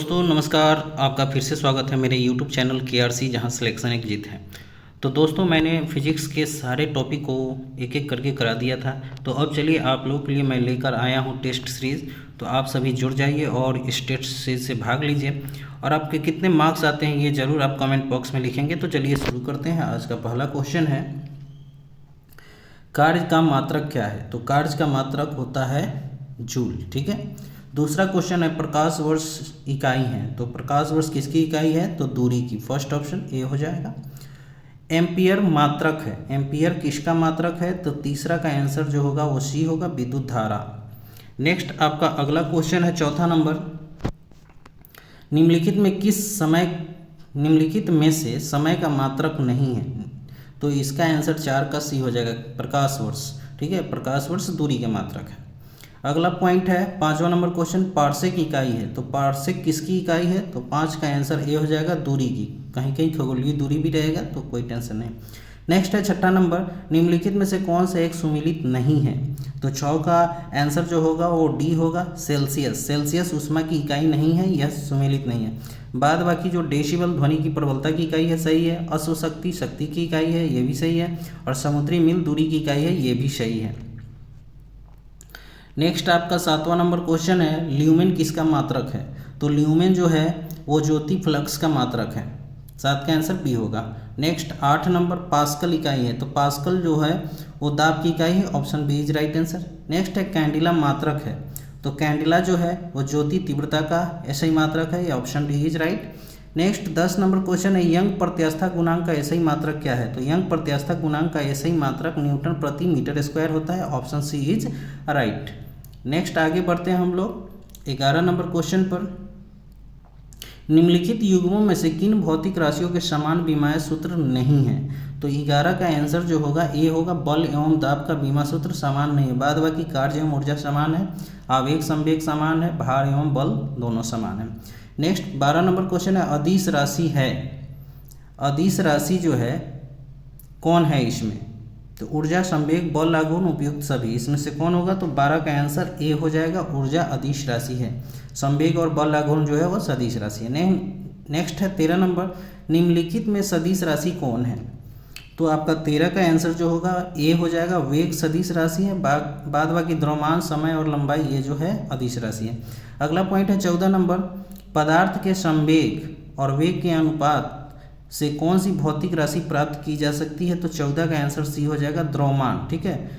दोस्तों नमस्कार। आपका फिर से स्वागत है मेरे YouTube चैनल KRC, जहां सिलेक्शन एक जीत है। तो दोस्तों मैंने फिजिक्स के सारे टॉपिक को एक एक करके करा दिया था। तो अब चलिए आप लोगों के लिए मैं लेकर आया हूं टेस्ट सीरीज़। तो आप सभी जुड़ जाइए और इस टेस्ट सीरीज से भाग लीजिए। और आपके कितने मार्क्स आते हैं ये ज़रूर आप कमेंट बॉक्स में लिखेंगे। तो चलिए शुरू करते हैं। आज का पहला क्वेश्चन है, कार्य का मात्रक क्या है? तो कार्य का मात्रक होता है जूल। ठीक है। दूसरा क्वेश्चन है, प्रकाश वर्ष इकाई है। तो प्रकाश वर्ष किसकी इकाई है? तो दूरी की। फर्स्ट ऑप्शन ए हो जाएगा। एम्पियर मात्रक है। एम्पियर किसका मात्रक है? तो तीसरा का आंसर जो होगा वो सी होगा, विद्युत धारा। नेक्स्ट आपका अगला क्वेश्चन है, चौथा नंबर, निम्नलिखित में से समय का मात्रक नहीं है। तो इसका आंसर 4 का सी हो जाएगा, प्रकाश वर्ष। ठीक है, प्रकाश वर्ष दूरी के मात्रक है। अगला पॉइंट है, पांचवा नंबर क्वेश्चन, पार्सेक इकाई है। तो पार्सेक किसकी इकाई है? तो 5 का आंसर ए हो जाएगा, दूरी की। कहीं कहीं खगोलीय दूरी भी रहेगा तो कोई टेंशन नहीं। नेक्स्ट है छठा नंबर, निम्नलिखित में से कौन सा एक सुमेलित नहीं है? तो 6 का आंसर जो होगा वो डी होगा, सेल्सियस। सेल्सियस ऊष्मा की इकाई नहीं है, यह सुमेलित नहीं है। बाद बाकी जो डेसिबल ध्वनि की प्रबलता की इकाई है सही है, अश्वशक्ति शक्ति की इकाई है ये भी सही है, और समुद्री मील दूरी की इकाई है ये भी सही है। नेक्स्ट आपका 7वां नंबर क्वेश्चन है, ल्यूमेन किसका मात्रक है? तो ल्यूमेन जो है वो ज्योति फ्लक्स का मात्रक है। 7 का आंसर बी होगा। नेक्स्ट 8 नंबर, पास्कल इकाई है। तो पास्कल जो है वो दाब की इकाई है, option B is right answer. Next है, कैंडिला मात्रक है। तो कैंडिला जो है वो ज्योति तीव्रता का ऐसा मात्रक है, ये option D is right. Next 10 number question है, यंग प्रत्यास्था गुणांक का ऐसा मात्रक क्या है? तो यंग प्रत्यास्था गुणांक का ऐसा मात्रक न्यूटन प्रति मीटर स्क्वायर होता है, option C is right. Next आगे बढ़ते हैं हम लोग 11 नंबर क्वेश्चन पर, निम्नलिखित युग्मों में से किन भौतिक राशियों के समान विमाय सूत्र नहीं है? तो 11 का आंसर जो होगा ए होगा, बल एवं दाब का विमा सूत्र समान नहीं है। बाद बाकी कार्य एवं ऊर्जा समान है, आवेग संवेग समान है, भार एवं बल दोनों समान है। नेक्स्ट 12 नंबर क्वेश्चन है, अदिश राशि है। अदिश राशि जो है कौन है इसमें? तो ऊर्जा संवेग बल आघूर्ण उपयुक्त सभी, इसमें से कौन होगा? तो 12 का आंसर ए हो जाएगा, ऊर्जा अदिश राशि है। संवेग और बल आघूर्ण जो है वो सदिश राशि है। नेक्स्ट है 13 नंबर, निम्नलिखित में सदिश राशि कौन है? तो आपका 13 का आंसर जो होगा ए हो जाएगा, वेग सदिश राशि है। बाद बाकी द्रव्यमान, समय और लंबाई ये जो है अदिश राशि है। अगला पॉइंट है 14 नंबर, पदार्थ के संवेग और वेग के अनुपात से कौन सी भौतिक राशि प्राप्त की जा सकती है? तो 14 का आंसर सी हो जाएगा, द्रव्यमान। ठीक है।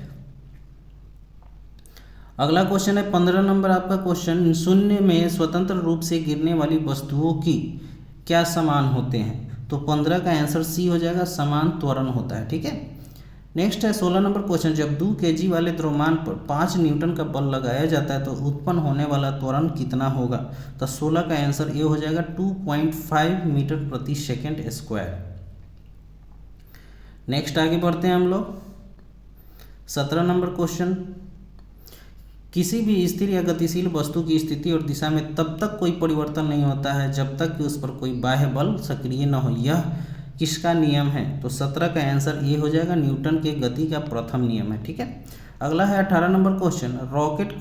अगला क्वेश्चन है 15 नंबर आपका क्वेश्चन, शून्य में स्वतंत्र रूप से गिरने वाली वस्तुओं की क्या समान होते हैं? तो 15 का आंसर सी हो जाएगा, समान त्वरण होता है। ठीक है। नेक्स्ट है 16 नंबर क्वेश्चन, जब 2 kg वाले द्रव्यमान पर 5 न्यूटन का बल लगाया जाता है तो उत्पन्न होने वाला त्वरण कितना होगा? तो 16 का आंसर ये हो जाएगा, 2.5 मीटर प्रति सेकेंड स्क्वायर। नेक्स्ट आगे बढ़ते हैं हम लोग 17 नंबर क्वेश्चन, किसी भी स्थिर या गतिशील वस्तु की स्थिति और दिशा में तब तक कोई परिवर्तन नहीं होता है जब तक कि उस पर कोई बाह्य बल सक्रिय न हो, यह किसका नियम है? तो 17 का आंसर ये हो जाएगा, न्यूटन के गति का प्रथम नियम है। ठीक है। अगला है 18 नंबर क्वेश्चन, रॉकेट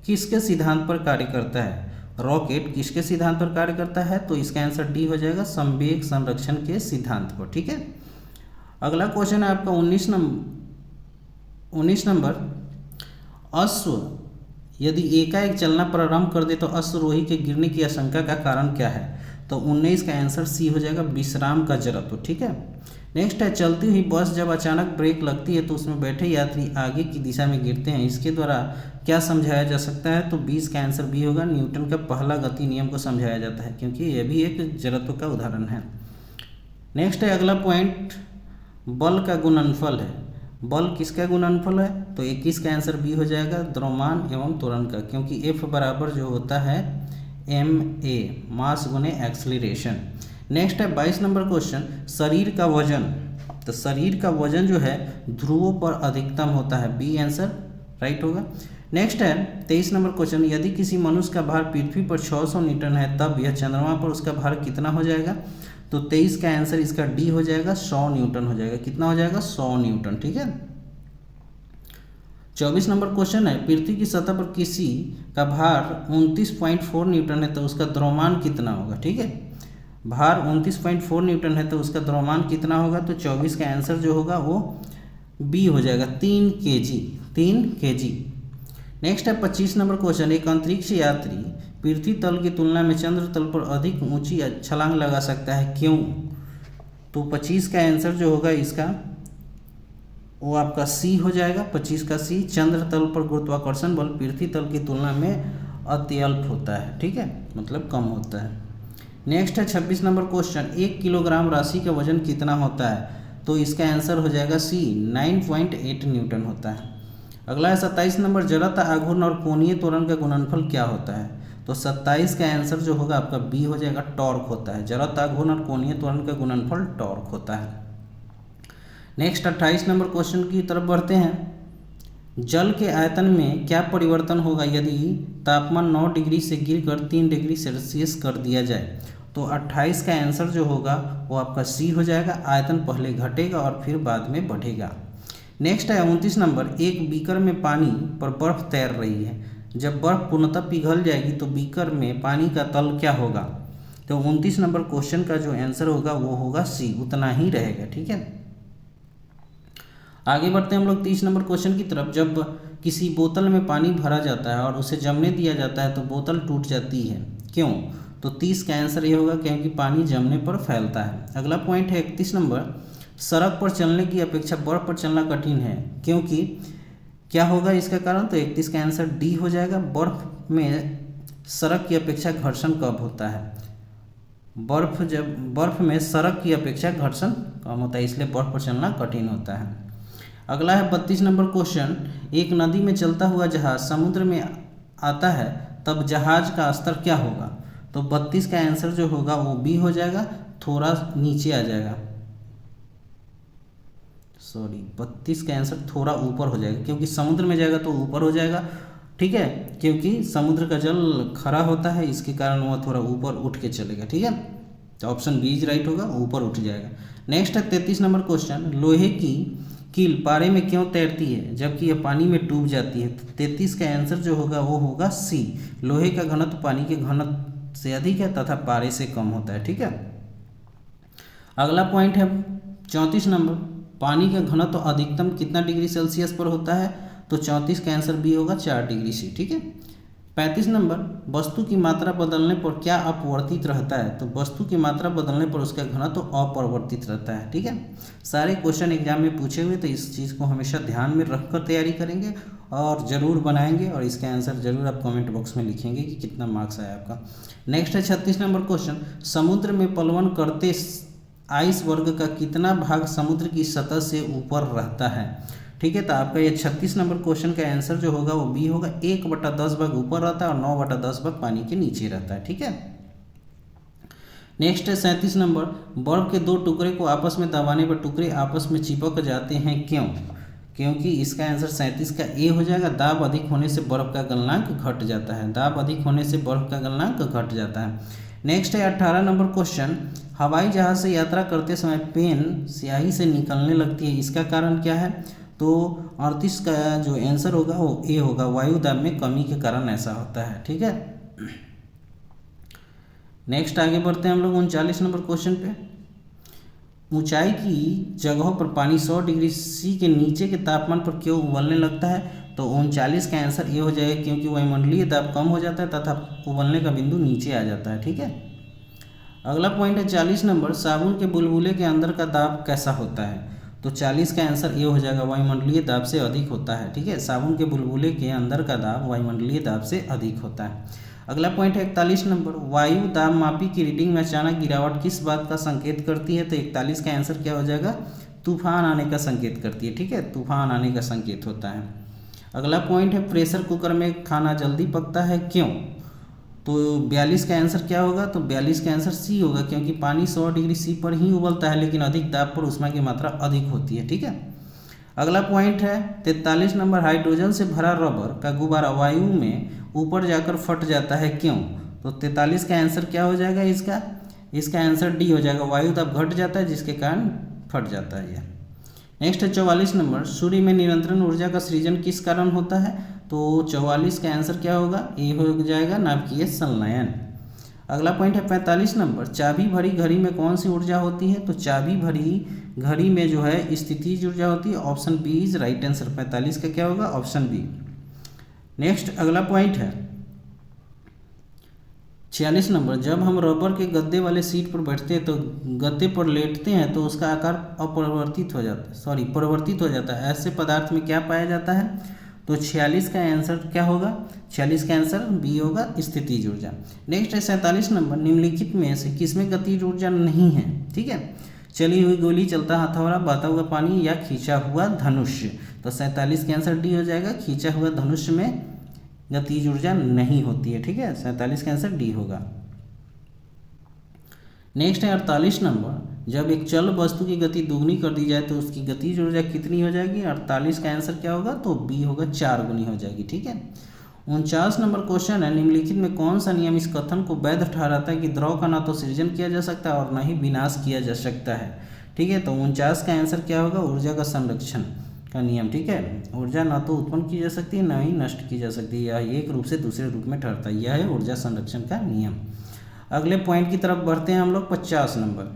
किसके सिद्धांत पर कार्य करता है? रॉकेट किसके सिद्धांत पर कार्य करता है? तो इसका आंसर डी हो जाएगा, संवेग संरक्षण के सिद्धांत पर। ठीक है। अगला क्वेश्चन है आपका 19 नंबर, अश्व यदि एकाएक चलना प्रारंभ कर दे तो अश्वरोही के गिरने की आशंका का कारण क्या है? तो 19 का आंसर सी हो जाएगा, विश्राम का जड़त्व। ठीक है। नेक्स्ट है, चलती हुई बस जब अचानक ब्रेक लगती है तो उसमें बैठे यात्री आगे की दिशा में गिरते हैं, इसके द्वारा क्या समझाया जा सकता है? तो 20 का आंसर बी होगा, न्यूटन का पहला गति नियम को समझाया जाता है, क्योंकि यह भी एक जड़त्व का उदाहरण है। नेक्स्ट है अगला पॉइंट, बल का गुणनफल है। बल किसका गुणनफल है? तो 21 का आंसर बी हो जाएगा, द्रव्यमान एवं त्वरण का, क्योंकि F बराबर जो होता है ma, मास गुने एक्सलरेशन। नेक्स्ट है 22 नंबर क्वेश्चन, शरीर का वजन। तो शरीर का वजन जो है ध्रुवों पर अधिकतम होता है, बी आंसर राइट होगा। नेक्स्ट है 23 नंबर क्वेश्चन, यदि किसी मनुष्य का भार पृथ्वी पर 600 न्यूटन है तब यह चंद्रमा पर उसका भार कितना हो जाएगा? तो 23 का आंसर इसका डी हो जाएगा, 100 न्यूटन हो जाएगा। कितना हो जाएगा? 100 न्यूटन। ठीक है। 24 नंबर क्वेश्चन है, पृथ्वी की सतह पर किसी का भार 29.4 न्यूटन है तो उसका द्रव्यमान कितना होगा। ठीक है, भार 29.4 न्यूटन है तो उसका द्रव्यमान कितना होगा। तो 24 का आंसर जो होगा वो बी हो जाएगा, 3 kg, 3 kg। नेक्स्ट है 25 नंबर क्वेश्चन, एक अंतरिक्ष यात्री पृथ्वी तल की तुलना में चंद्र तल पर अधिक ऊंची छलांग लगा सकता है, क्यों। तो 25 का आंसर जो होगा इसका वो आपका सी हो जाएगा, 25 का सी। चंद्र तल पर गुरुत्वाकर्षण बल पृथ्वी तल की तुलना में अत्यल्प होता है। ठीक है, मतलब कम होता है। नेक्स्ट है 26 नंबर क्वेश्चन, 1 किलोग्राम राशि का वजन कितना होता है। तो इसका आंसर हो जाएगा सी, 9.8 न्यूटन होता है। अगला है 27 नंबर, जड़ता, आघूर्ण और कोणीय त्वरण का गुणनफल क्या होता है। तो 27 का आंसर जो होगा आपका बी हो जाएगा, टॉर्क होता है। जड़ता, आघूर्ण और कोणीय त्वरण का गुणनफल टॉर्क होता है। नेक्स्ट 28 नंबर क्वेश्चन की तरफ बढ़ते हैं। जल के आयतन में क्या परिवर्तन होगा यदि तापमान 9 डिग्री से गिरकर 3 डिग्री सेल्सियस कर दिया जाए। तो 28 का आंसर जो होगा वो आपका सी हो जाएगा, आयतन पहले घटेगा और फिर बाद में बढ़ेगा। नेक्स्ट है 29 नंबर, एक बीकर में पानी पर बर्फ तैर रही है। जब बर्फ पूर्णतः पिघल जाएगी तो बीकर में पानी का तल क्या होगा। तो 29 नंबर क्वेश्चन का जो आंसर होगा वो होगा सी, उतना ही रहेगा। ठीक है, आगे बढ़ते हैं हम लोग 30 नंबर क्वेश्चन की तरफ। जब किसी बोतल में पानी भरा जाता है और उसे जमने दिया जाता है तो बोतल टूट जाती है, क्यों। तो 30 का आंसर ये होगा क्योंकि पानी जमने पर फैलता है। अगला पॉइंट है 31 नंबर, सड़क पर चलने की अपेक्षा बर्फ पर चलना कठिन है, क्योंकि क्या होगा इसका कारण। तो 31 का आंसर डी हो जाएगा, बर्फ में सड़क की अपेक्षा घर्षण कम होता है। बर्फ में सड़क की अपेक्षा घर्षण कम होता है, इसलिए बर्फ पर चलना कठिन होता है। अगला है 32 नंबर क्वेश्चन, एक नदी में चलता हुआ जहाज समुद्र में आता है तब जहाज का स्तर क्या होगा। तो 32 का आंसर जो होगा वो बी हो जाएगा, थोड़ा नीचे आ जाएगा। 32 का आंसर थोड़ा ऊपर हो जाएगा, क्योंकि समुद्र में जाएगा तो ऊपर हो जाएगा। ठीक है, क्योंकि समुद्र का जल खरा होता है, इसके कारण वह थोड़ा ऊपर उठ के चलेगा। ठीक है, तो ऑप्शन बी इज राइट होगा, ऊपर उठ जाएगा। नेक्स्ट है 33 नंबर क्वेश्चन, लोहे की कील पारे में क्यों तैरती है जबकि यह पानी में डूब जाती है। तो 33 का आंसर जो होगा वो होगा सी, लोहे का घनत्व पानी के घनत्व से अधिक है तथा पारे से कम होता है। ठीक है, अगला पॉइंट है 34 नंबर, पानी का घनत्व अधिकतम कितना डिग्री सेल्सियस पर होता है। तो 34 का आंसर बी होगा, 4 डिग्री से। ठीक है, 35 नंबर, वस्तु की मात्रा बदलने पर क्या अपवर्तित रहता है। तो वस्तु की मात्रा बदलने पर उसका घनत्व अपरिवर्तित रहता है। ठीक है, सारे क्वेश्चन एग्जाम में पूछे हुए, तो इस चीज़ को हमेशा ध्यान में रखकर तैयारी करेंगे और ज़रूर बनाएंगे, और इसका आंसर जरूर आप कमेंट बॉक्स में लिखेंगे कि कितना मार्क्स आया आपका। नेक्स्ट है 36 नंबर क्वेश्चन, समुद्र में पलवन करते आइस वर्ग का कितना भाग समुद्र की सतह से ऊपर रहता है। ठीक है, तो आपका ये 36 नंबर क्वेश्चन का आंसर जो होगा वो बी होगा, 1/10 भाग ऊपर रहता है और 9/10 भाग पानी के नीचे रहता है। ठीक है, नेक्स्ट है 37 नंबर, बर्फ के 2 टुकड़े को आपस में दबाने पर टुकड़े आपस में चिपक जाते हैं, क्यों। क्योंकि इसका आंसर 37 का ए हो जाएगा, दाब अधिक होने से बर्फ का गलनांक घट जाता है। दाब अधिक होने से बर्फ का गलनांक घट जाता है। नेक्स्ट है 18 नंबर क्वेश्चन, हवाई जहाज से यात्रा करते समय पेन स्याही से निकलने लगती है, इसका कारण क्या है। तो 38 का जो आंसर होगा वो ए होगा, वायु दाब में कमी के कारण ऐसा होता है। ठीक है, नेक्स्ट आगे बढ़ते हैं हम लोग 39 नंबर क्वेश्चन पे। ऊंचाई की जगहों पर पानी 100 डिग्री सी के नीचे के तापमान पर क्यों उबलने लगता है। तो 39 का आंसर ये हो जाएगा, क्योंकि वायुमंडलीय दाब कम हो जाता है तथा उबलने का बिंदु नीचे आ जाता है। ठीक है, अगला पॉइंट है 40 नंबर, साबुन के बुलबुले के अंदर का दाब कैसा होता है। तो 40 का आंसर ये हो जाएगा, वायुमंडलीय दाब से अधिक होता है। ठीक है, साबुन के बुलबुले के अंदर का दाब वायुमंडलीय दाब से अधिक होता है। अगला पॉइंट है 41 नंबर, वायु दाब मापी की रीडिंग में अचानक गिरावट किस बात का संकेत करती है। तो 41 का आंसर क्या हो जाएगा, तूफान आने का संकेत करती है। ठीक है, तूफान आने का संकेत होता है। अगला पॉइंट है प्रेशर कुकर में खाना जल्दी पकता है, क्यों। तो 42 का आंसर क्या होगा, तो 42 का आंसर सी होगा, क्योंकि पानी 100 डिग्री सी पर ही उबलता है, लेकिन अधिक दाब पर ऊष्मा की मात्रा अधिक होती है। ठीक है, अगला पॉइंट है 43 नंबर, हाइड्रोजन से भरा रबर का गुब्बारा वायु में ऊपर जाकर फट जाता है, क्यों। तो 43 का आंसर क्या हो जाएगा इसका आंसर डी हो जाएगा, वायु दाब घट जाता है जिसके कारण फट जाता है यह। नेक्स्ट है 44 नंबर, सूर्य में निरंतर ऊर्जा का सृजन किस कारण होता है? तो 44 का आंसर क्या होगा? ए हो जाएगा, नाभिकीय संलयन। अगला पॉइंट है 45 नंबर, चाबी भरी घड़ी में कौन सी ऊर्जा होती है? तो चाबी भरी घड़ी में जो है स्थितिज ऊर्जा होती है। Option B is right answer. 45 का क्या होगा? Option B. नेक्स्ट अगला पॉइंट है 46 नंबर, जब हम रबर के गद्दे वाले सीट पर बैठते हैं तो गद्दे पर लेटते हैं तो उसका आकार अपरिवर्तित हो जाता है, परिवर्तित हो जाता है। ऐसे पदार्थ में क्या पाया जाता है? तो 46 का आंसर क्या होगा? 46 का आंसर बी होगा, स्थितिज ऊर्जा। नेक्स्ट है 47 नंबर, निम्नलिखित में से किसमें गतिज ऊर्जा नहीं है? ठीक है, चली हुई गोली, चलता हथौड़ा, बहता हुआ पानी या खींचा हुआ धनुष। तो 47 का आंसर डी हो जाएगा, खींचा हुआ धनुष में गतिज ऊर्जा नहीं होती है। ठीक है, 47 का आंसर डी होगा। नेक्स्ट है 48 नंबर, जब एक चल वस्तु की गति दुगनी कर दी जाए तो उसकी गतिज ऊर्जा कितनी हो जाएगी? 48 का आंसर क्या होगा? तो बी होगा, 4 गुनी हो जाएगी। ठीक है, 49 नंबर क्वेश्चन है, निम्नलिखित में कौन सा नियम इस कथन को वैध ठहराता है कि द्रव का ना तो सृजन किया जा सकता है और ना ही विनाश किया जा सकता है? ठीक है, तो 49 का आंसर क्या होगा? ऊर्जा का संरक्षण का नियम। ठीक है, ऊर्जा ना तो उत्पन्न की जा सकती है ना ही नष्ट की जा सकती है, यह एक रूप से दूसरे रूप में ठहरता है। यह है ऊर्जा संरक्षण का नियम। अगले पॉइंट की तरफ बढ़ते हैं हम लोग। 50 नंबर,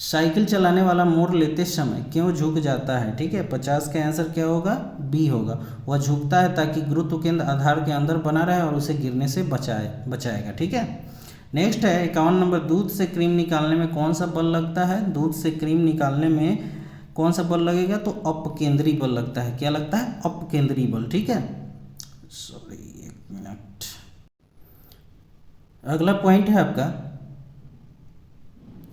साइकिल चलाने वाला मोड़ लेते समय क्यों झुक जाता है? ठीक है, 50 का आंसर क्या होगा? बी होगा, वह झुकता है ताकि गुरुत्व केंद्र आधार के अंदर बना रहे और उसे गिरने से बचाएगा। ठीक है, नेक्स्ट है 51 नंबर, दूध से क्रीम निकालने में कौन सा बल लगता है? दूध से क्रीम निकालने में कौन सा बल लगेगा? तो अपकेंद्री बल लगता है। क्या लगता है? अपकेंद्री बल। ठीक है, सॉरी, एक मिनट। अगला पॉइंट है आपका,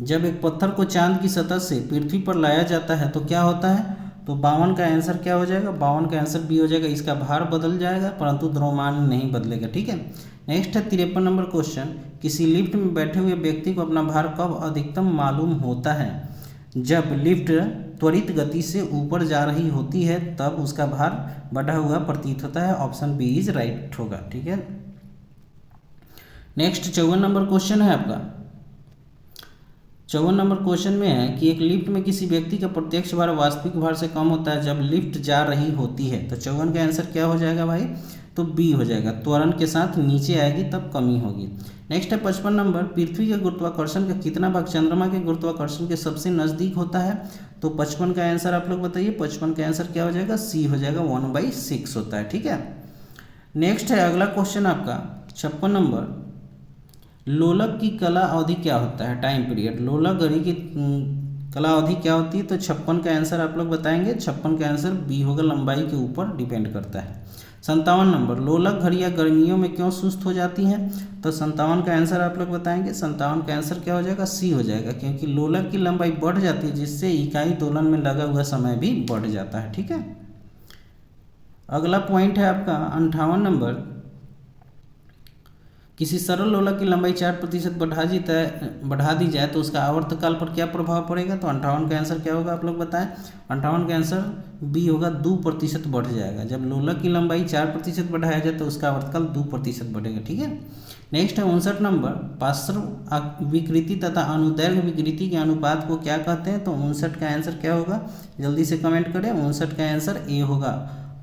जब एक पत्थर को चांद की सतह से पृथ्वी पर लाया जाता है तो क्या होता है? तो 52 का आंसर क्या हो जाएगा? 52 का आंसर बी हो जाएगा, इसका भार बदल जाएगा परंतु द्रव्यमान नहीं बदलेगा। ठीक है, नेक्स्ट है 53 नंबर क्वेश्चन, किसी लिफ्ट में बैठे हुए व्यक्ति को अपना भार कब अधिकतम मालूम होता है? जब लिफ्ट त्वरित गति से ऊपर जा रही होती है तब उसका भार बढ़ा हुआ प्रतीत होता है। ऑप्शन बी इज राइट होगा। ठीक है, नेक्स्ट 54 नंबर क्वेश्चन है आपका। 54 नंबर क्वेश्चन में है कि एक लिफ्ट में किसी व्यक्ति का प्रत्यक्ष भार वास्तविक भार से कम होता है जब लिफ्ट जा रही होती है। तो 54 का आंसर क्या हो जाएगा भाई? तो बी हो जाएगा, त्वरण के साथ नीचे आएगी तब कमी होगी। नेक्स्ट है 55 नंबर, पृथ्वी के गुरुत्वाकर्षण का कितना भाग चंद्रमा के गुरुत्वाकर्षण के सबसे नज़दीक होता है? तो 55 का आंसर आप लोग बताइए। 55 का आंसर क्या हो जाएगा? सी हो जाएगा, 1/6 होता है। ठीक है, नेक्स्ट है अगला क्वेश्चन आपका 56 नंबर, लोलक की कला अवधि क्या होता है? Time period. लोलक घड़ी की कला अवधि क्या होती है? तो 56 का आंसर आप लोग बताएंगे। 56 का आंसर बी होगा, लंबाई के ऊपर डिपेंड करता है। 57 नंबर, लोलक घड़ियाँ गर्मियों में क्यों सुस्त हो जाती हैं? तो 57 का आंसर आप लोग बताएंगे। 57 का आंसर क्या हो जाएगा? सी हो जाएगा, क्योंकि लोलक की लंबाई बढ़ जाती है जिससे इकाई दोलन में लगा हुआ समय भी बढ़ जाता है। ठीक है, अगला पॉइंट है आपका 58 नंबर, किसी सरल लोलक की लंबाई 4% बढ़ा दी जाए तो उसका आवर्तकाल पर क्या प्रभाव पड़ेगा? तो 58 का आंसर क्या होगा आप लोग बताएं। 58 का आंसर बी होगा, 2% बढ़ जाएगा। जब लोलक की लंबाई 4% बढ़ाया जाए तो उसका आवर्तकाल 2% बढ़ेगा। ठीक है, नेक्स्ट है 59 नंबर, पार्श्व विकृति तथा अनुदैर्घ्य विकृति के अनुपात को क्या कहते हैं? तो 59 का आंसर क्या होगा? जल्दी से कमेंट करें। 59 का आंसर ए होगा,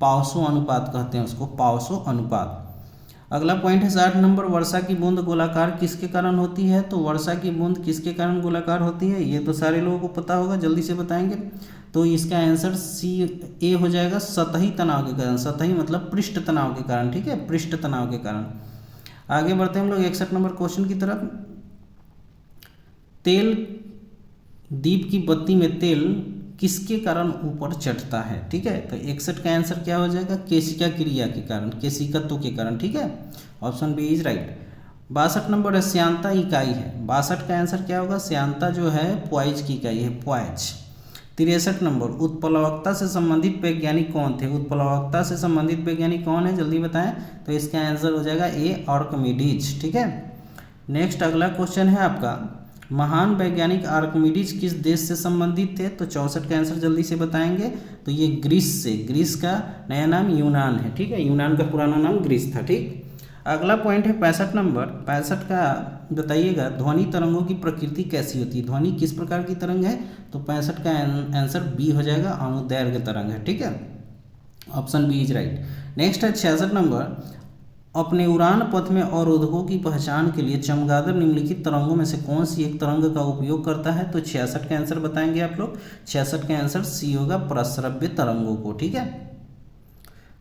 पावसो अनुपात कहते हैं उसको, पावसो अनुपात। अगला पॉइंट है 60 नंबर, वर्षा की बूंद गोलाकार किसके कारण होती है? तो वर्षा की बूंद किसके कारण गोलाकार होती है? ये तो सारे लोगों को पता होगा, जल्दी से बताएंगे। तो इसका आंसर सी ए हो जाएगा, सतही तनाव के कारण। सतही मतलब पृष्ठ तनाव के कारण। ठीक है, पृष्ठ तनाव के कारण। आगे बढ़ते हैं हम लोग 61 नंबर क्वेश्चन की तरफ। तेल दीप की बत्ती में तेल किसके कारण ऊपर चढ़ता है? ठीक है, तो 61 का आंसर क्या हो जाएगा? केशिका क्रिया के कारण, केशिकत्व के कारण। ठीक है, option B is right. 62 number है, श्यानता इकाई है। 62 का आंसर क्या होगा? श्यानता जो है पॉइज की इकाई है, पॉइज। 63 नंबर, उत्प्लवकता से संबंधित वैज्ञानिक कौन थे? उत्प्लवकता से संबंधित वैज्ञानिक कौन है? जल्दी बताएं। तो इसका आंसर हो जाएगा ए, आर्किमिडीज। ठीक है, नेक्स्ट अगला क्वेश्चन है आपका, महान वैज्ञानिक आर्किमिडीज किस देश से संबंधित थे? तो 64 का आंसर जल्दी से बताएंगे। तो ये ग्रीस से, ग्रीस का नया नाम यूनान है। ठीक है, यूनान का पुराना नाम ग्रीस था। ठीक, अगला पॉइंट है 65 नंबर। 65 का बताइएगा, ध्वनि तरंगों की प्रकृति कैसी होती है, ध्वनि किस प्रकार की तरंग है। तो 65 का आंसर बी हो जाएगा, अनुदैर्घ्य तरंग है। ठीक है, option B is right. Next है 66 नंबर। अपने उड़ान पथ में अवरोधकों की पहचान के लिए चमगादड़ निम्नलिखित तरंगों में से कौन सी एक तरंग का उपयोग करता है। तो 66 का आंसर बताएंगे आप लोग। 66 का आंसर सी होगा, प्रस्रव्य तरंगों को। ठीक है,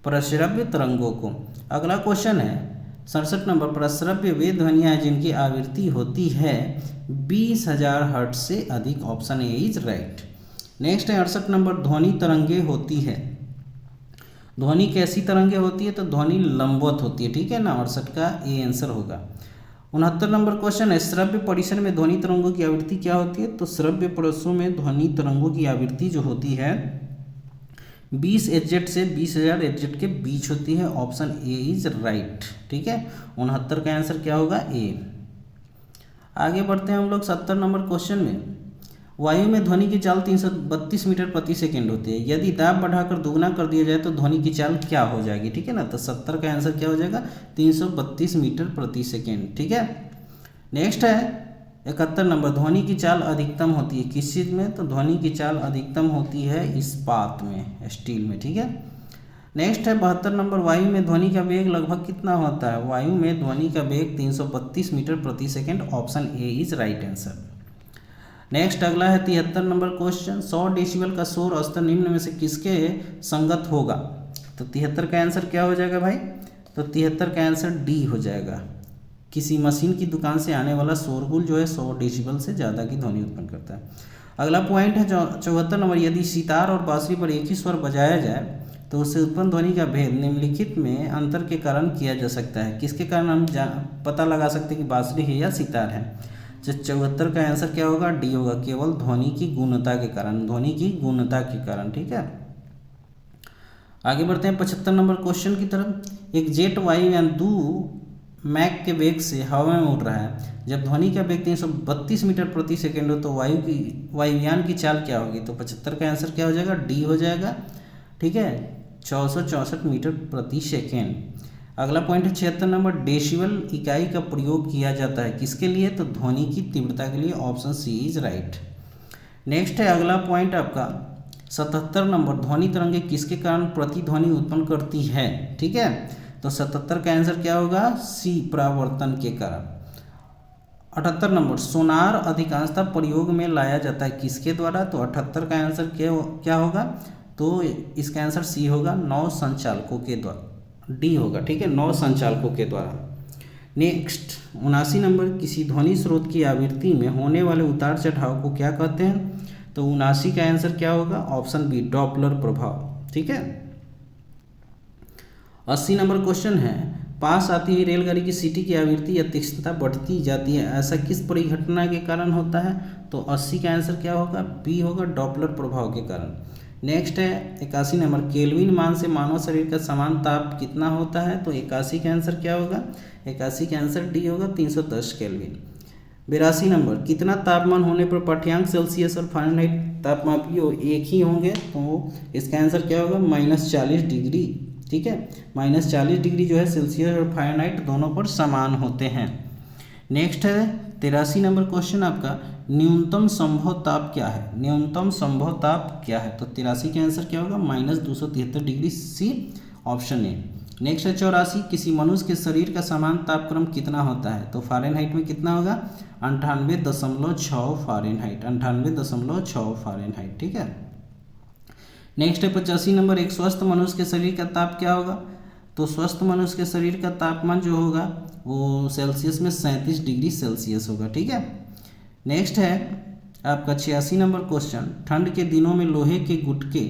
प्रस्रव्य तरंगों को। अगला क्वेश्चन है 67 नंबर। प्रस्रव्य वे ध्वनियाँ हैं जिनकी आवृत्ति होती है 20,000 हर्ट्ज से अधिक। Option A is right. Next है 68 नंबर। ध्वनि तरंगे होती है, ध्वनि कैसी तरंगे होती है। तो ध्वनि लंबवत होती है। ठीक है ना, 68 का ए आंसर होगा। 69 नंबर क्वेश्चन है। श्रव्य परिसर में ध्वनि तरंगों की आवृत्ति क्या होती है। तो श्रव्य परिसरों में ध्वनि तरंगों की आवृत्ति जो होती है 20 Hz से 20,000 Hz के बीच होती है। Option A is right. ठीक है, 69 का आंसर क्या होगा, ए। आगे बढ़ते हैं हम लोग 70 नंबर क्वेश्चन में। वायु में ध्वनि की चाल 332 मीटर प्रति सेकेंड होती है। यदि दाब बढ़ाकर दोगुना कर दिया जाए तो ध्वनि की चाल क्या हो जाएगी। ठीक है ना, तो 70 का आंसर क्या हो जाएगा, 332 मीटर प्रति सेकेंड। ठीक है, नेक्स्ट है 71 नंबर। ध्वनि की चाल अधिकतम होती है किस चीज़ में। तो ध्वनि की चाल अधिकतम होती है इस्पात में, स्टील में। ठीक है, नेक्स्ट है 72 नंबर। वायु में ध्वनि का वेग लगभग कितना होता है। वायु में ध्वनि का वेग 332 मीटर प्रति second. Option A is right answer. Next अगला है 73 नंबर क्वेश्चन। 100 डेसिबल का शोर स्तर निम्न में से किसके संगत होगा। तो 73 का आंसर क्या हो जाएगा भाई। तो 73 का आंसर डी हो जाएगा। किसी मशीन की दुकान से आने वाला शोरगुल जो है 100 डेसिबल से ज़्यादा की ध्वनि उत्पन्न करता है। अगला पॉइंट है 74 नंबर। यदि सितार और बांसुरी पर एक ही स्वर बजाया जाए तो उससे उत्पन्न ध्वनि का भेद निम्नलिखित में अंतर के कारण किया जा सकता है। किसके कारण हम पता लगा सकते हैं कि बांसुरी है या सितार है। 74 का आंसर क्या होगा, डी होगा, केवल ध्वनि की गुणता के कारण, ध्वनि की गुणता के कारण। ठीक है, आगे बढ़ते हैं 75 नंबर क्वेश्चन की तरफ। एक जेट वायुयान 2 मैक के वेग से हवा में उड़ रहा है। जब ध्वनि का वेग 332 मीटर प्रति सेकेंड हो तो वायुयान की चाल क्या होगी। तो 75 का आंसर क्या हो जाएगा, डी हो जाएगा। ठीक है, 464 मीटर प्रति सेकेंड। अगला पॉइंट है 76 नंबर। डेसिबल इकाई का प्रयोग किया जाता है किसके लिए। तो ध्वनि की तीव्रता के लिए। Option C is right. Next है अगला पॉइंट आपका 77 नंबर। ध्वनि तरंगे किसके कारण प्रतिध्वनि उत्पन्न करती है। ठीक है, तो 77 का आंसर क्या होगा, सी, परावर्तन के कारण। 78 नंबर। सोनार अधिकांशतः प्रयोग में लाया जाता है किसके द्वारा। तो 78 का आंसर क्या होगा, तो इसका आंसर सी होगा, नौ संचालकों के द्वारा। डी होगा। ठीक है, 9 संचालकों के द्वारा। Next 79 number. किसी ध्वनि स्रोत की आवृत्ति में होने वाले उतार चढ़ाव को क्या कहते हैं। तो 79 का आंसर क्या होगा, ऑप्शन बी, डॉपलर प्रभाव। ठीक है, 80 नंबर क्वेश्चन है। पास आती हुई रेलगाड़ी की सीटी की आवृत्ति या तीक्ष्णता बढ़ती जाती है, ऐसा किस परिघटना के कारण होता है। तो 80 का आंसर क्या होगा, बी होगा, डॉपलर प्रभाव के कारण। नेक्स्ट है 81 नंबर। केल्विन मान से मानव शरीर का समान ताप कितना होता है। तो 81 का आंसर क्या होगा, 81 का आंसर डी होगा, 310 केल्विन। 82 नंबर। कितना तापमान होने पर पाठ्यांक सेल्सियस और फ़ारेनहाइट तापमापी एक ही होंगे। तो इसका आंसर क्या होगा, -40 डिग्री। ठीक है, -40 डिग्री जो है सेल्सियस और फ़ारेनहाइट दोनों पर समान होते हैं। नेक्स्ट है 83 नंबर क्वेश्चन आपका। न्यूनतम संभव ताप क्या है। न्यूनतम संभव ताप क्या है। तो 83 का आंसर क्या होगा, -273 degree, C, option A. Next है 84। किसी मनुष्य के शरीर का समान तापक्रम कितना होता है। तो फ़ारेनहाइट में कितना होगा, 98.6 फ़ारेनहाइट, 98.6 फ़ारेनहाइट। ठीक है, नेक्स्ट है 85 नंबर। एक स्वस्थ मनुष्य के शरीर का ताप क्या होगा। तो स्वस्थ मनुष्य के शरीर का तापमान जो होगा वो सेल्सियस में 37 डिग्री सेल्सियस होगा। ठीक है, नेक्स्ट है आपका 86 नंबर क्वेश्चन। ठंड के दिनों में लोहे के गुटके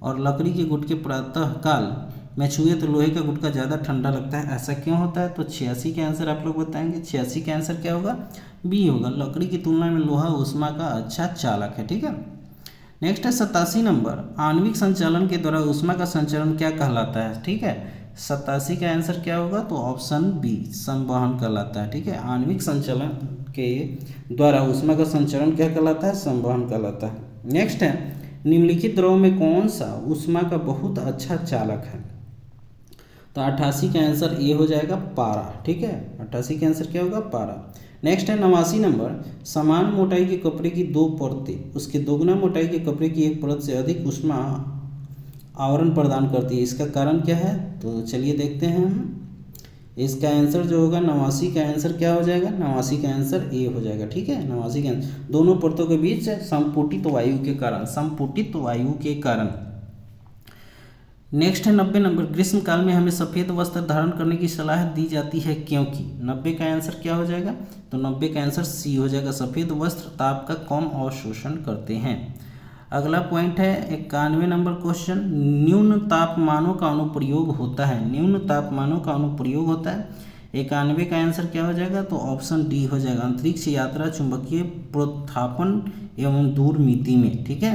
और लकड़ी के गुटके प्रातः काल में छुए तो लोहे का गुटका ज़्यादा ठंडा लगता है, ऐसा क्यों होता है। तो 86 का आंसर आप लोग बताएंगे। 86 का आंसर क्या होगा, बी होगा, लकड़ी की तुलना में लोहा ऊष्मा का अच्छा चालक है। ठीक है, नेक्स्ट है 87 नंबर। आणविक संचालन के द्वारा ऊष्मा का संचरण क्या कहलाता है। ठीक है, 87 का आंसर क्या होगा, तो ऑप्शन बी, संवहन कहलाता है। ठीक है, आणविक संचालन के द्वारा ऊष्मा का संचरण क्या कहलाता है, संवहन कहलाता है। नेक्स्ट है निम्नलिखित द्रव में कौन सा ऊष्मा का बहुत अच्छा चालक है। तो 88 का आंसर ए हो जाएगा पारा। ठीक है, 88 का आंसर क्या होगा? पारा। नेक्स्ट है 89 नंबर, समान मोटाई के कपड़े की दो परतें उसके दोगुना मोटाई के कपड़े की एक परत से अधिक ऊष्मा आवरण प्रदान करती है, इसका कारण क्या है? तो चलिए देखते हैं हम। इसका आंसर जो होगा 89 का आंसर क्या हो जाएगा? 89 का आंसर ए हो जाएगा। ठीक है, 89 का आंसर दोनों परतों के बीच संपुटित वायु के कारण, संपुटित वायु के कारण। नेक्स्ट है 90 नंबर, ग्रीष्म काल में हमें सफ़ेद वस्त्र धारण करने की सलाह दी जाती है क्योंकि। 90 का आंसर क्या हो जाएगा? तो 90 का आंसर सी हो जाएगा, सफ़ेद वस्त्र ताप का कम अवशोषण करते हैं। अगला पॉइंट है 91 नंबर क्वेश्चन, न्यून तापमानों का अनुप्रयोग होता है, न्यून तापमानों का अनुप्रयोग होता है। 91 का आंसर क्या हो जाएगा? तो ऑप्शन डी हो जाएगा, अंतरिक्ष यात्रा, चुंबकीय प्रोत्थापन एवं दूरमिति में। ठीक है,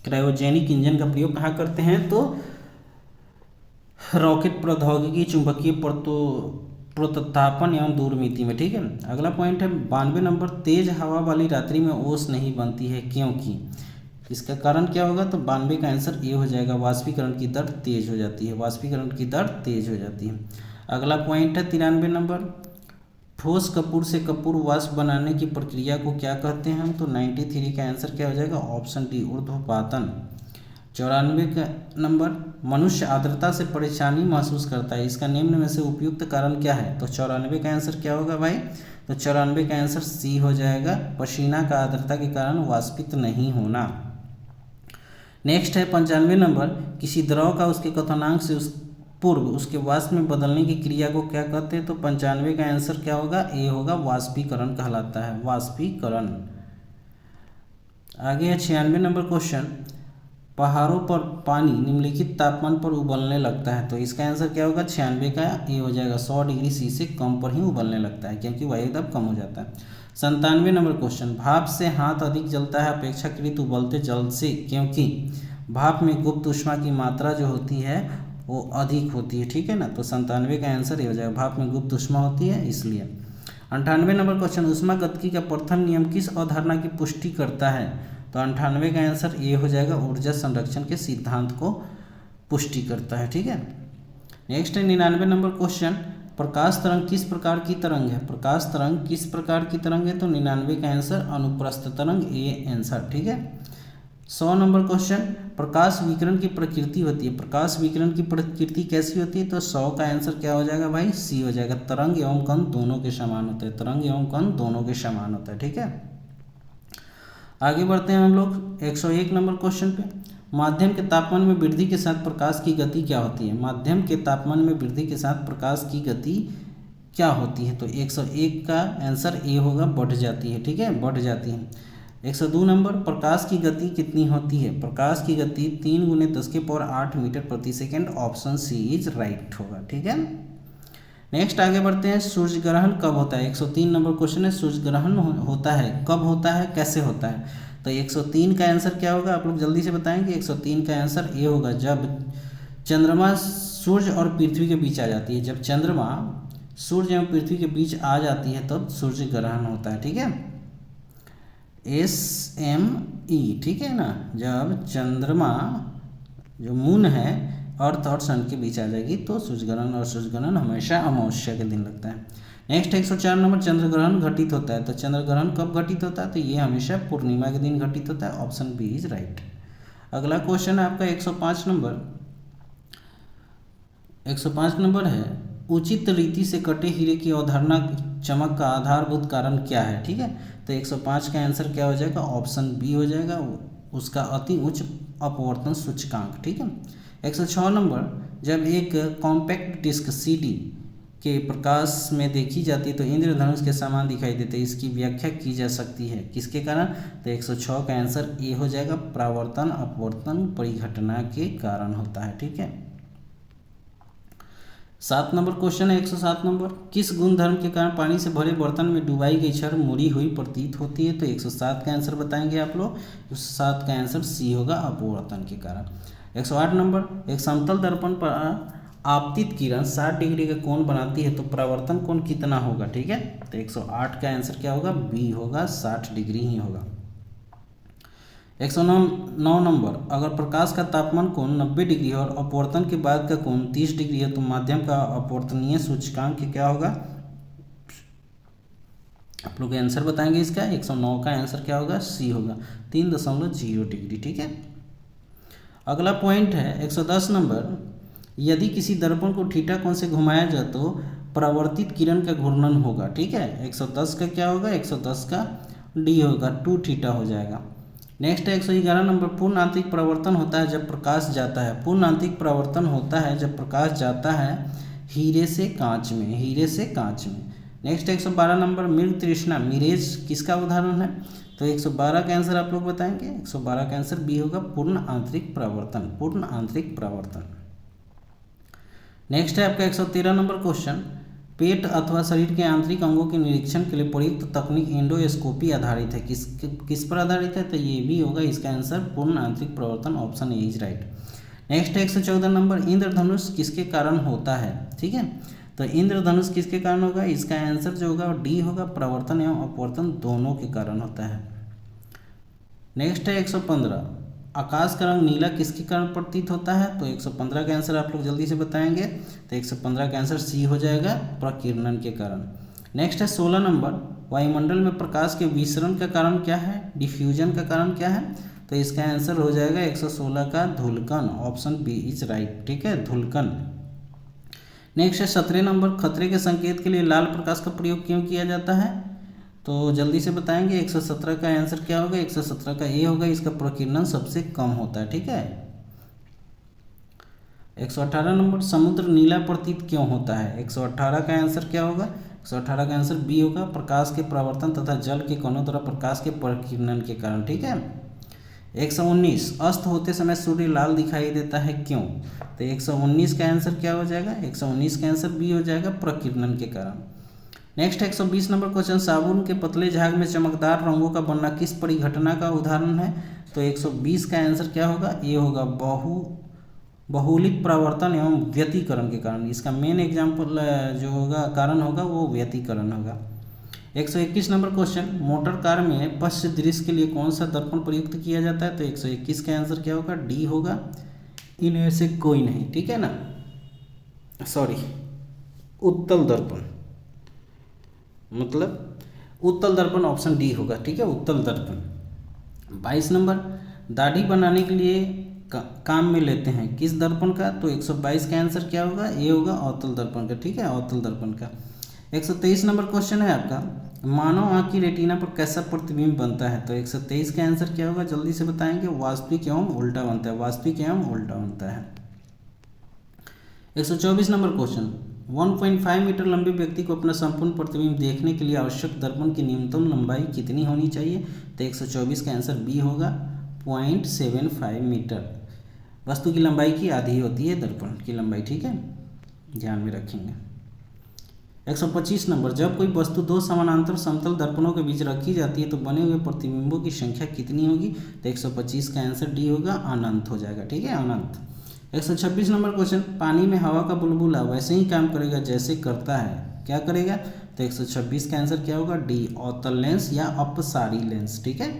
क्रायोजेनिक इंजन का प्रयोग कहाँ करते हैं? तो रॉकेट प्रौद्योगिकी, चुंबकीय प्रोत्थापन एवं दूरमिति में। ठीक है, अगला पॉइंट है 92 नंबर, तेज हवा वाली रात्रि में ओस नहीं बनती है क्योंकि। इसका कारण क्या होगा? तो 92 का आंसर ए हो जाएगा, वाष्पीकरण की दर तेज हो जाती है, वाष्पीकरण की दर तेज हो जाती है। अगला पॉइंट है 93 नंबर, ठोस कपूर से कपूर वाष्प बनाने की प्रक्रिया को क्या कहते हैं हम? तो 93 का आंसर क्या हो जाएगा? Option D, ऊर्ध्वपातन। 94 का नंबर, मनुष्य आर्द्रता से परेशानी महसूस करता है, इसका निम्न में से उपयुक्त कारण क्या है? तो 94 का आंसर क्या होगा भाई? तो 94 का आंसर सी हो जाएगा, पसीना का आर्द्रता के कारण वाष्पित नहीं होना। नेक्स्ट है 95 नंबर, किसी द्रव का उसके क्वथनांक से पूर्व उसके वाष्प में बदलने की क्रिया को क्या कहते हैं? तो 95 का आंसर क्या होगा? ए होगा, वाष्पीकरण कहलाता है, वाष्पीकरण। आगे है 96 नंबर क्वेश्चन, पहाड़ों पर पानी निम्नलिखित तापमान पर उबलने लगता है, तो इसका आंसर क्या होगा? 96 का ए हो जाएगा, 100 डिग्री सी से कम पर ही उबलने लगता है क्योंकि वायु दाब कम हो जाता है। 97 नंबर क्वेश्चन, भाप से हाथ अधिक जलता है अपेक्षाकृत उबलते जल से क्योंकि। भाप में गुप्त ऊष्मा की मात्रा जो होती है वो अधिक होती है। ठीक है ना, तो 97 का आंसर ये हो जाएगा, भाप में गुप्त ऊष्मा होती है इसलिए। 98 नंबर क्वेश्चन, ऊष्मागतिकी का प्रथम नियम किस अवधारणा की पुष्टि करता है? तो 98 का आंसर ए हो जाएगा, ऊर्जा संरक्षण के सिद्धांत को पुष्टि करता है। ठीक है, नेक्स्ट है 99 नंबर क्वेश्चन, प्रकाश तरंग किस प्रकार की तरंग है? प्रकाश तरंग किस प्रकार की तरंग है? तो 99 का आंसर अनुप्रस्थ तरंग, ए आंसर। ठीक है, 100 नंबर क्वेश्चन, प्रकाश विकिरण की प्रकृति होती है, प्रकाश विकिरण की प्रकृति कैसी होती है? तो 100 का आंसर क्या हो जाएगा भाई? सी हो जाएगा, तरंग एवं कण दोनों के समान होते हैं, तरंग एवं कण दोनों के समान होता है। ठीक है, आगे बढ़ते हैं हम लोग 101 नंबर क्वेश्चन पे, माध्यम के तापमान में वृद्धि के साथ प्रकाश की गति क्या होती है? माध्यम के तापमान में वृद्धि के साथ प्रकाश की गति क्या होती है? तो 101 का आंसर ए होगा, बढ़ जाती है। ठीक है, बढ़ जाती है। 102 नंबर, प्रकाश की गति कितनी होती है? प्रकाश की गति 3 × 10⁸ मीटर प्रति second, option C is right होगा। ठीक है, नेक्स्ट आगे बढ़ते हैं, सूर्य ग्रहण कब होता है? 103 नंबर क्वेश्चन है, सूर्य ग्रहण होता है कब होता है, कैसे होता है? तो 103 का आंसर क्या होगा? आप लोग जल्दी से बताएंगे। 103 का आंसर ए होगा, जब चंद्रमा सूर्य और पृथ्वी के बीच आ जाती है, जब चंद्रमा सूर्य एवं पृथ्वी के बीच आ जाती है तब सूर्य ग्रहण होता है। ठीक है, SME। ठीक है ना, जब चंद्रमा जो मून है अर्थ और सन के बीच आ जाएगी तो सूर्य ग्रहण, और सूर्य ग्रहण हमेशा अमावस्या के दिन लगता है। नेक्स्ट 104 नंबर, चंद्र ग्रहण घटित होता है, तो चंद्र ग्रहण कब घटित होता है? तो ये हमेशा पूर्णिमा के दिन घटित होता है, ऑप्शन बी इज राइट। अगला क्वेश्चन है आपका 105 नंबर, 105 नंबर है, उचित रीति से कटे हीरे की अवधारणा चमक का आधारभूत कारण क्या है? ठीक है, तो 105 का आंसर क्या हो जाएगा? ऑप्शन बी हो जाएगा, उसका अति उच्च अपवर्तन सूचकांक। ठीक है, 106 नंबर, जब एक कॉम्पैक्ट डिस्क CD के प्रकाश में देखी जाती है तो इंद्रधनुष के समान दिखाई देते हैं, इसकी व्याख्या की जा सकती है किसके कारण? तो 106 का आंसर ए हो जाएगा, परावर्तन अपवर्तन परिघटना के कारण होता है। ठीक है, 7 नंबर क्वेश्चन है 107 नंबर, किस गुणधर्म के कारण पानी से भरे बर्तन में डुबाई गई छड़ मुड़ी हुई प्रतीत होती है? तो 107 का आंसर बताएंगे आप लोग, 107 का आंसर सी होगा, अपवर्तन के कारण। 108 नंबर, एक समतल दर्पण पर आपतित किरण 60 डिग्री का कोण बनाती है तो परावर्तन कोण कितना होगा? ठीक है, तो 108 का आंसर क्या होगा? बी होगा, 60 डिग्री ही होगा। 109 नंबर, अगर प्रकाश का तापमान कोण 90 डिग्री और अपवर्तन के बाद का कोण 30 डिग्री है तो माध्यम का अपवर्तनीय सूचकांक क्या होगा? आप लोग आंसर बताएंगे इसका। 109 का आंसर क्या होगा? सी होगा, 3.0 डिग्री। ठीक है, अगला पॉइंट है 110 नंबर, यदि किसी दर्पण को थीटा कोण से घुमाया जाए तो परावर्तित किरण का घूर्णन होगा। ठीक है, 110 का क्या होगा? 110 का डी होगा, 2 थीटा हो जाएगा। नेक्स्ट है 111 नंबर, पूर्ण आंतरिक परावर्तन होता है जब प्रकाश जाता है। पूर्ण आंतरिक परावर्तन होता है जब प्रकाश जाता है हीरे से कांच में, हीरे से कांच में। नेक्स्ट 112 नंबर, मृग तृष्णा मिरेज किसका उदाहरण है? तो 112 का आंसर आप लोग बताएंगे। 112 का आंसर बी होगा, पूर्ण आंतरिक परावर्तन, पूर्ण आंतरिक परावर्तन। नेक्स्ट है आपका 113 नंबर क्वेश्चन, पेट अथवा शरीर के आंतरिक अंगों के निरीक्षण के लिए प्रयुक्त तकनीक एंडोस्कोपी आधारित है। किस पर आधारित है? तो ये भी होगा इसका आंसर, पूर्ण आंतरिक प्रवर्तन, option A is right. Next है 114 नंबर, इंद्रधनुष किसके कारण होता है? ठीक है, तो इंद्रधनुष किसके कारण होगा? इसका आंसर जो होगा डी होगा, प्रवर्तन एवं अपवर्तन दोनों के कारण होता है। नेक्स्ट है 115, आकाश का रंग नीला किसके कारण प्रतीत होता है? तो 115 का आंसर आप लोग जल्दी से बताएंगे। तो 115 का आंसर सी हो जाएगा, प्रकीर्णन के कारण। नेक्स्ट है 16 नंबर, वायुमंडल में प्रकाश के विसरण का कारण क्या है? डिफ्यूजन का कारण क्या है? तो इसका आंसर हो जाएगा 116 का धूलकण, ऑप्शन बी इज राइट। ठीक है, धूलकण। नेक्स्ट है 17 नंबर, खतरे के संकेत के लिए लाल प्रकाश का प्रयोग क्यों किया जाता है? तो जल्दी से बताएंगे। 117 का आंसर क्या होगा? 117 का ए होगा, इसका प्रकीर्णन सबसे कम होता है। ठीक है, 118 नंबर, समुद्र नीला प्रतीत क्यों होता है? 118 का आंसर क्या होगा? 118 का आंसर बी होगा, प्रकाश के परावर्तन तथा जल के कणों द्वारा प्रकाश के प्रकीर्णन के कारण। ठीक है, 119, अस्त होते समय सूर्य लाल दिखाई देता है क्यों? तो 119 का आंसर क्या हो जाएगा? 119 का आंसर बी हो जाएगा, प्रकीर्णन के कारण। नेक्स्ट 120 नंबर क्वेश्चन, साबुन के पतले झाग में चमकदार रंगों का बनना किस परिघटना का उदाहरण है? तो 120 का आंसर क्या होगा? ए होगा, बहुलिक परावर्तन एवं व्यतिकरण के कारण। इसका मेन एग्जाम्पल जो होगा, कारण होगा, वो व्यतिकरण होगा। 121 नंबर क्वेश्चन, मोटर कार में पश्च दृश्य के लिए कौन सा दर्पण प्रयुक्त किया जाता है? तो 121 का आंसर क्या होगा? डी होगा, इनमें से कोई नहीं। ठीक है ना, सॉरी, उत्तल दर्पण, मतलब उत्तल दर्पण, ऑप्शन डी होगा। ठीक है, उत्तल दर्पण। 22 नंबर, दाढ़ी बनाने के लिए काम में लेते हैं किस दर्पण का? तो 122 का आंसर क्या होगा? ए होगा, अवतल दर्पण का। ठीक है, अवतल दर्पण का। 123 नंबर क्वेश्चन है आपका, मानव आँख की रेटिना पर कैसा प्रतिबिंब बनता है? तो 123 का आंसर क्या होगा? जल्दी से बताएंगे। वास्तविक एवं उल्टा बनता है, वास्तविक एवं उल्टा बनता है। 124 नंबर क्वेश्चन, 1.5 मीटर लंबे व्यक्ति को अपना संपूर्ण प्रतिबिंब देखने के लिए आवश्यक दर्पण की न्यूनतम लंबाई कितनी होनी चाहिए? तो 124 का आंसर बी होगा, 0.75 मीटर। वस्तु की लंबाई की आधी होती है दर्पण की लंबाई। ठीक है, ध्यान में रखेंगे। 125 नंबर, जब कोई वस्तु दो समानांतर समतल दर्पणों के बीच रखी जाती है तो बने हुए प्रतिबिंबों की संख्या कितनी होगी? तो 125 का आंसर डी होगा, अनंत हो जाएगा। ठीक है, अनंत। 126 नंबर क्वेश्चन, पानी में हवा का बुलबुला वैसे ही काम करेगा जैसे करता है, क्या करेगा? तो 126 का आंसर क्या होगा? डी, अवतल लेंस या अपसारी लेंस। ठीक है,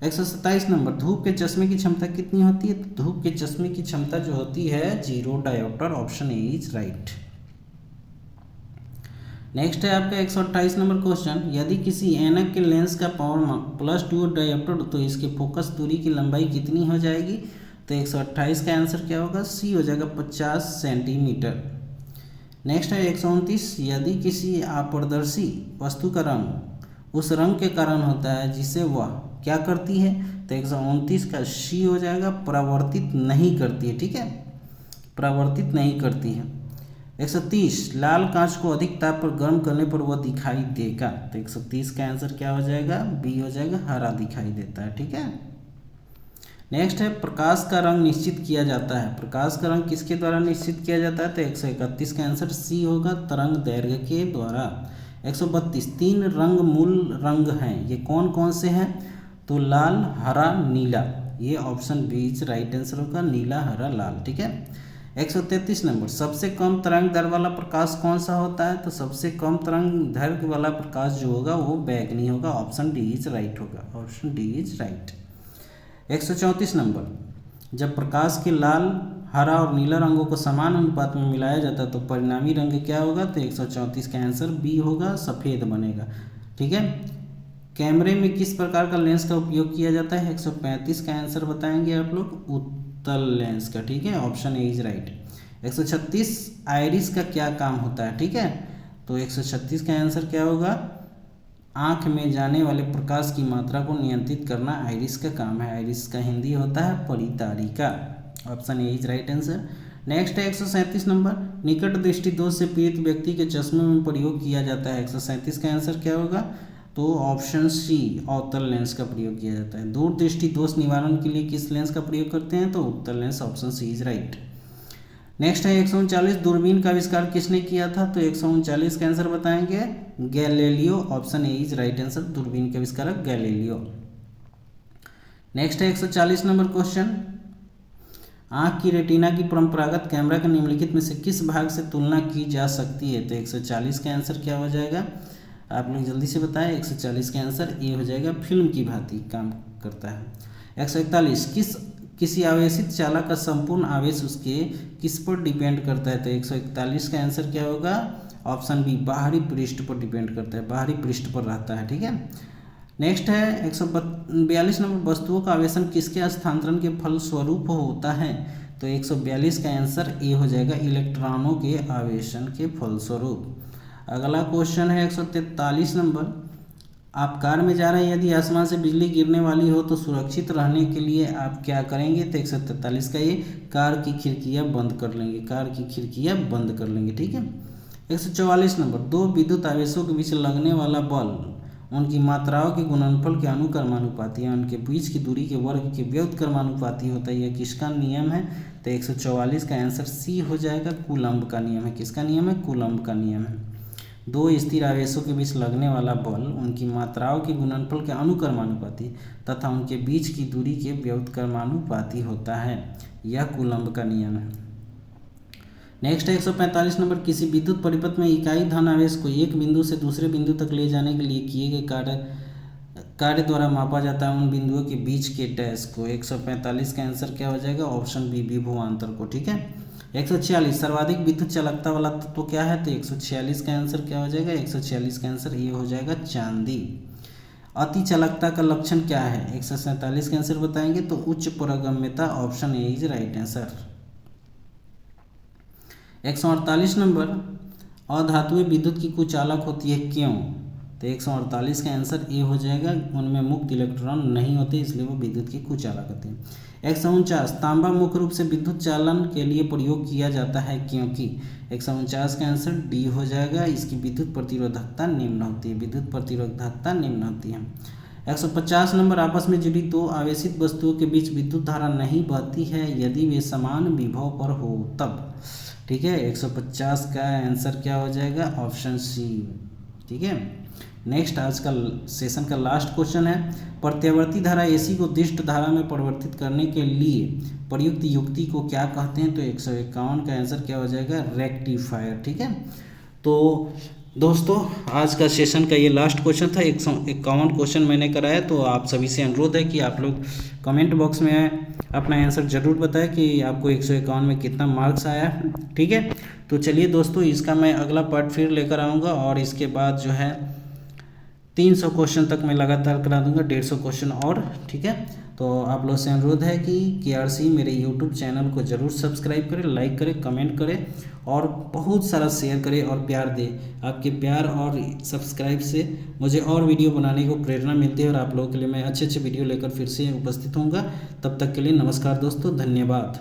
127 नंबर, धूप के चश्मे की क्षमता कितनी होती है? तो धूप के चश्मे की क्षमता जो होती है 0 dioptre, option A is right. Next है आपका 128 नंबर क्वेश्चन, यदि किसी ऐनक के लेंस का पावर +2 डायोप्टर तो इसके फोकस दूरी की लंबाई कितनी हो जाएगी? तो 128 का आंसर क्या होगा? सी हो जाएगा, 50 सेंटीमीटर। नेक्स्ट है 129, यदि किसी अपारदर्शी वस्तु का रंग उस रंग के कारण होता है जिसे वह क्या करती है? तो 129 का सी हो जाएगा, परावर्तित नहीं करती है। ठीक है, परावर्तित नहीं करती है। 130, लाल कांच को अधिक ताप पर गर्म करने पर वह दिखाई देगा। तो 130 का आंसर क्या हो जाएगा? बी हो जाएगा, हरा दिखाई देता है। ठीक है, नेक्स्ट है प्रकाश का रंग निश्चित किया जाता है। प्रकाश का रंग किसके द्वारा निश्चित किया जाता है? तो 131 का आंसर सी होगा, तरंग दैर्घ्य के द्वारा। 132, 3 रंग मूल रंग हैं, ये कौन कौन से हैं? तो लाल, हरा, नीला। ये option B is right answer होगा, नीला, हरा, लाल। ठीक है, 133 नंबर, सबसे कम तरंग दैर्घ्य वाला प्रकाश कौन सा होता है? तो सबसे कम तरंग दैर्घ्य वाला प्रकाश जो होगा वो बैगनी होगा, ऑप्शन डी इज राइट होगा, option D is right. 134 number, जब प्रकाश के लाल, हरा और नीला रंगों को समान अनुपात में मिलाया जाता है तो परिणामी रंग क्या होगा? तो 134 का आंसर बी होगा, सफ़ेद बनेगा। ठीक है। कैमरे में किस प्रकार का लेंस का उपयोग किया जाता है? 135 का आंसर बताएंगे आप लोग, उत्तल लेंस का। ठीक है, option A is right. 136 iris का क्या काम होता है? ठीक है, तो 136 का आंसर क्या होगा? आँख में जाने वाले प्रकाश की मात्रा को नियंत्रित करना आइरिस का काम है। आइरिस का हिंदी होता है परितारिका। Option A is right answer. Next है 137 नंबर, निकट दृष्टि दोष से पीड़ित व्यक्ति के चश्मे में प्रयोग किया जाता है। 137 का आंसर क्या होगा? तो ऑप्शन सी, अवतल लेंस का प्रयोग किया जाता है। दूर दृष्टि दोष निवारण के लिए किस लेंस का प्रयोग करते हैं? तो उत्तल lens. Option C is right. Next है 139, दूरबीन का आविष्कार किसने किया था? तो 139 का आंसर बताएंगे Galileo. Option A is right answer, दूरबीन के आविष्कारक गैलीलियो। नेक्स्ट है 140 नंबर क्वेश्चन, आँख की रेटिना की परंपरागत कैमरा के निम्नलिखित में से किस भाग से तुलना की जा सकती है? तो 140 का आंसर क्या हो जाएगा? आप लोग जल्दी से बताएं। 140 का आंसर ए हो जाएगा, फिल्म की भांति काम करता है। 141, किसी आवेशित चालक का संपूर्ण आवेश उसके किस पर डिपेंड करता है? तो 141 का आंसर क्या होगा? ऑप्शन बी, बाहरी पृष्ठ पर डिपेंड करता है, बाहरी पृष्ठ पर रहता है। ठीक है। नेक्स्ट है 142 नंबर, वस्तुओं का आवेशन किसके स्थानांतरण के फलस्वरूप होता है? तो 142 का आंसर ए हो जाएगा, इलेक्ट्रॉनों के आवेशन के फलस्वरूप। अगला क्वेश्चन है 143 नंबर, आप कार में जा रहे हैं, यदि आसमान से बिजली गिरने वाली हो तो सुरक्षित रहने के लिए आप क्या करेंगे? तो 143 का ये, कार की खिड़कियां बंद कर लेंगे, कार की खिड़कियां बंद कर लेंगे। ठीक है। 144 नंबर, दो विद्युत आवेशों के बीच लगने वाला बल उनकी मात्राओं के गुणनफल के अनुक्रमानुपाती है, उनके बीच की दूरी के वर्ग के व्युत्क्रमानुपाती होता है। यह किसका नियम है? तो 144 का आंसर सी हो जाएगा, कूलम्ब का नियम है। किसका नियम है? कूलम्ब का नियम है। दो स्थिर आवेशों के बीच लगने वाला बल उनकी मात्राओं के गुणनफल के अनुक्रमानुपाती तथा उनके बीच की दूरी के व्युत्क्रमानुपाती होता है। यह कूलम्ब का नियम है। नेक्स्ट है 145 नंबर, किसी विद्युत परिपथ में इकाई धन आवेश को एक बिंदु से दूसरे बिंदु तक ले जाने के लिए किए गए कार्य द्वारा मापा जाता है उन बिंदुओं के बीच के डैश को। 145 का आंसर क्या हो जाएगा? ऑप्शन बी, विभवांतर को। ठीक है। 146, सर्वाधिक विद्युत चालकता वाला तत्व क्या है? तो 146 का आंसर क्या हो जाएगा? 146 का आंसर ये हो जाएगा, चांदी। अति चालकता का लक्षण क्या है? 147 का आंसर बताएंगे तो उच्च पारगम्यता। Option A is right answer. 148 number, अधातुएं विद्युत की कुचालक होती है, क्यों? तो 148 का आंसर ए हो जाएगा, उनमें मुक्त इलेक्ट्रॉन नहीं होते इसलिए वो विद्युत की कुचालक होते हैं। 149, तांबा मुख्य रूप से विद्युत चालन के लिए प्रयोग किया जाता है, क्योंकि? 149 का आंसर डी हो जाएगा, इसकी विद्युत प्रतिरोधकता निम्न होती है, विद्युत प्रतिरोधकता निम्न होती है। 150 नंबर, आपस में जुड़ी दो आवेशित वस्तुओं के बीच विद्युत धारा नहीं बहती है यदि वे समान विभव पर हो तब। ठीक है। 150 का आंसर क्या हो जाएगा? Option C. ठीक है। नेक्स्ट आज का सेशन का लास्ट क्वेश्चन है, प्रत्यावर्ती धारा एसी को दिष्ट धारा में परिवर्तित करने के लिए प्रयुक्त युक्ति को क्या कहते हैं? तो 151 का आंसर क्या हो जाएगा? रेक्टिफायर। ठीक है। तो दोस्तों आज का सेशन का ये लास्ट क्वेश्चन था, 151 क्वेश्चन मैंने कराया। तो आप सभी से अनुरोध है कि आप लोग कमेंट बॉक्स में अपना आंसर ज़रूर बताएं कि आपको 151 में कितना मार्क्स आया। ठीक है। तो चलिए दोस्तों, इसका मैं अगला पार्ट फिर लेकर आऊँगा और इसके बाद जो है 300 क्वेश्चन तक मैं लगातार करा दूंगा, 150 क्वेश्चन और। ठीक है। तो आप लोग से अनुरोध है कि KRC मेरे YouTube चैनल को ज़रूर सब्सक्राइब करें, लाइक करें, कमेंट करें और बहुत सारा शेयर करें और प्यार दें। आपके प्यार और सब्सक्राइब से मुझे और वीडियो बनाने को प्रेरणा मिलती है और आप लोगों के लिए मैं अच्छे अच्छे वीडियो लेकर फिर से उपस्थित होऊंगा। तब तक के लिए नमस्कार दोस्तों, धन्यवाद।